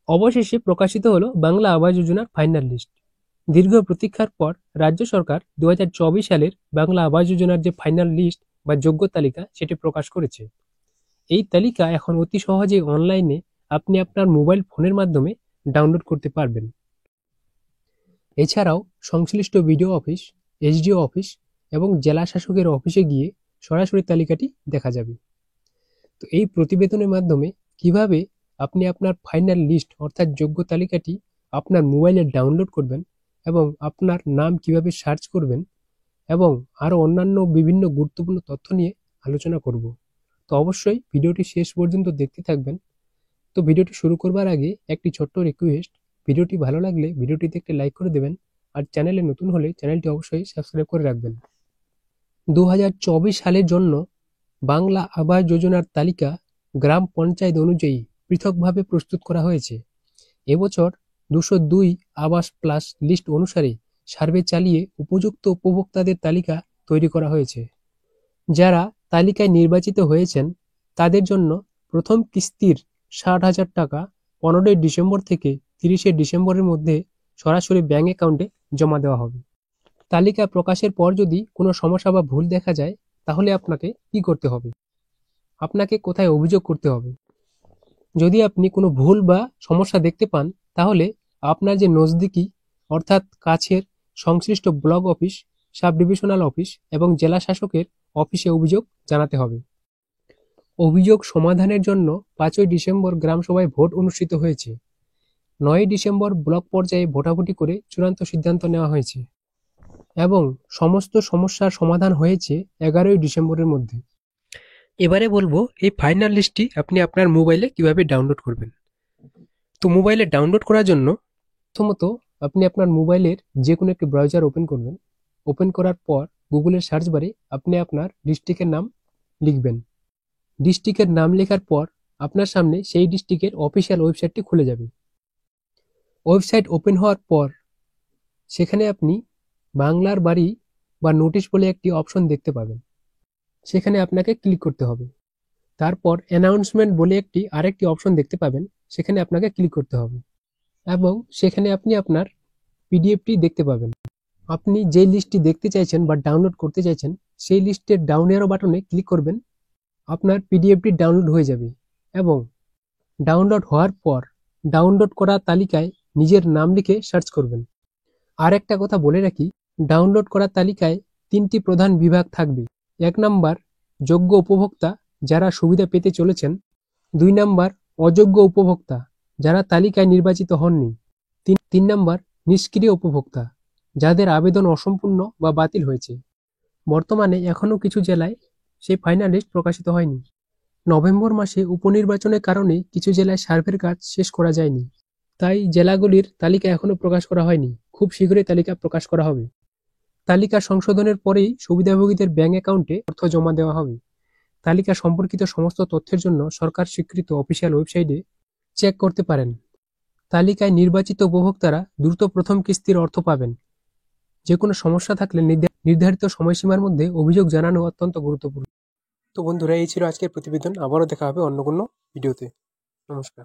অবশেষে প্রকাশিত হলো বাংলা আবাস যোজনার ফাইনাল লিস্ট। দীর্ঘ প্রতীক্ষার পর রাজ্য সরকার 2024 সালের বাংলা আবাস যোজনার যে ফাইনাল লিস্ট বা যোগ্য তালিকা সেটি প্রকাশ করেছে। এই তালিকা এখন অতি সহজেই অনলাইনে আপনি আপনার মোবাইল ফোনের মাধ্যমে ডাউনলোড করতে পারবেন। এছাড়াও সংশ্লিষ্ট বিডিও অফিস, এসডিও অফিস এবং জেলা শাসকের অফিসে গিয়ে সরাসরি তালিকাটি দেখা যাবে। তো এই প্রতিবেদনের মাধ্যমে কিভাবে আপনি আপনার ফাইনাল লিস্ট অর্থাৎ যোগ্য তালিকাটি আপনার মোবাইলে ডাউনলোড করবেন এবং আপনার নাম কিভাবে সার্চ করবেন এবং আরও অন্যান্য বিভিন্ন গুরুত্বপূর্ণ তথ্য নিয়ে আলোচনা করব। তো অবশ্যই ভিডিওটি শেষ পর্যন্ত দেখতে থাকবেন। তো ভিডিওটি শুরু করবার আগে একটি ছোট্ট রিকোয়েস্ট, ভিডিওটি ভালো লাগলে ভিডিওটিতে একটি লাইক করে দেবেন আর চ্যানেলে নতুন হলে চ্যানেলটি অবশ্যই সাবস্ক্রাইব করে রাখবেন। 2024 সালের জন্য বাংলা আবাস যোজনার তালিকা গ্রাম পঞ্চায়েত অনুযায়ী পৃথকভাবে প্রস্তুত করা হয়েছে। এবছর 202 আবাস প্লাস লিস্ট অনুসারে সার্ভে চালিয়ে উপযুক্ত উপভোক্তাদের তালিকা তৈরি করা হয়েছে। যারা তালিকায় নির্বাচিত হয়েছেন তাদের জন্য প্রথম কিস্তির 60,000 টাকা 15 ডিসেম্বর থেকে 30 ডিসেম্বরের মধ্যে সরাসরি ব্যাংক অ্যাকাউন্টে জমা দেওয়া হবে। তালিকা প্রকাশের পর যদি কোনো সমস্যা বা ভুল দেখা যায় তাহলে আপনাকে কি করতে হবে? আপনাকে কোথায় অভিযোগ করতে হবে? যদি আপনি কোনো ভুল বা সমস্যা দেখতে পান তাহলে আপনার যে নজদিকি অর্থাৎ কাছের সংশ্লিষ্ট block office, sub divisional office এবং জেলা শাসকের অফিসে অভিযোগ জানাতে হবে। অভিযোগ সমাধানের জন্য 5 ডিসেম্বর গ্রামসভায় ভোট অনুষ্ঠিত হয়েছে। 9 ডিসেম্বর ব্লক পর্যায়ে ভোটাভুটি করে চূড়ান্ত সিদ্ধান্ত নেওয়া হয়েছে এবং সমস্ত সমস্যার সমাধান হয়েছে 11 ডিসেম্বরের মধ্যে। এবারে বলবো এই ফাইনাল লিস্টটি আপনি আপনার মোবাইলে কিভাবে ডাউনলোড করবেন। তো মোবাইলে ডাউনলোড করার জন্য প্রথমত আপনি আপনার মোবাইলের যে কোনো একটি ব্রাউজার ওপেন করবেন। ওপেন করার পর গুগলের সার্চ বারে আপনি আপনার ডিস্ট্রিক্টের নাম লিখবেন। ডিস্ট্রিক্টের নাম লেখার পর আপনার সামনে সেই ডিস্ট্রিক্টের অফিসিয়াল ওয়েবসাইটটি খুলে যাবে। ওয়েবসাইট ওপেন হওয়ার পর সেখানে আপনি বাংলার বাড়ি বা নোটিশ বলে একটি অপশন দেখতে পাবেন। সেখানে আপনাকে ক্লিক করতে হবে। তারপর অ্যানাউন্সমেন্ট বলে আরেকটি অপশন দেখতে পাবেন, সেখানে আপনাকে ক্লিক করতে হবে এবং সেখানে আপনি আপনার পিডিএফটি দেখতে পাবেন। আপনি যে লিস্টটি দেখতে চাইছেন বা ডাউনলোড করতে চাইছেন সেই লিস্টের ডাউন অ্যারো বাটনে ক্লিক করবেন। আপনার পিডিএফটি ডাউনলোড হয়ে যাবে এবং ডাউনলোড হওয়ার পর ডাউনলোড করা তালিকায় নিজের নাম লিখে সার্চ করবেন। আর একটা কথা বলে রাখি, ডাউনলোড করা তালিকায় 3টি প্রধান বিভাগ থাকবে। 1 নাম্বার যোগ্য উপভোক্তা যারা সুবিধা পেতে চলেছেন, 2 নাম্বার অযোগ্য উপভোক্তা যারা তালিকায় নির্বাচিত হননি, 3 নাম্বার নিষ্ক্রিয় উপভোক্তা যাদের আবেদন অসম্পূর্ণ বা বাতিল হয়েছে। বর্তমানে এখনও কিছু জেলায় সেই ফাইনাল লিস্ট প্রকাশিত হয়নি। নভেম্বর মাসে উপনির্বাচনের কারণে কিছু জেলায় সার্ভের কাজ শেষ করা যায়নি, তাই জেলাগুলির তালিকা এখনও প্রকাশ করা হয়নি। খুব শীঘ্রই তালিকা প্রকাশ করা হবে। তালিকা সংশোধনের পরেই সুবিধাভোগীদের ব্যাংক অ্যাকাউন্টে অর্থ জমা দেওয়া হবে। তালিকা সম্পর্কিত সমস্ত তথ্যের জন্য সরকার স্বীকৃত অফিসিয়াল ওয়েবসাইটে চেক করতে পারেন। তালিকায় নির্বাচিত উপভোক্তারা দ্রুত প্রথম কিস্তির অর্থ পাবেন। যে কোনো সমস্যা থাকলে নির্ধারিত সময়সীমার মধ্যে অভিযোগ জানানো অত্যন্ত গুরুত্বপূর্ণ। তো বন্ধুরা, এই ছিল আজকের প্রতিবেদন। আবারও দেখা হবে অন্য কোনো ভিডিওতে। নমস্কার।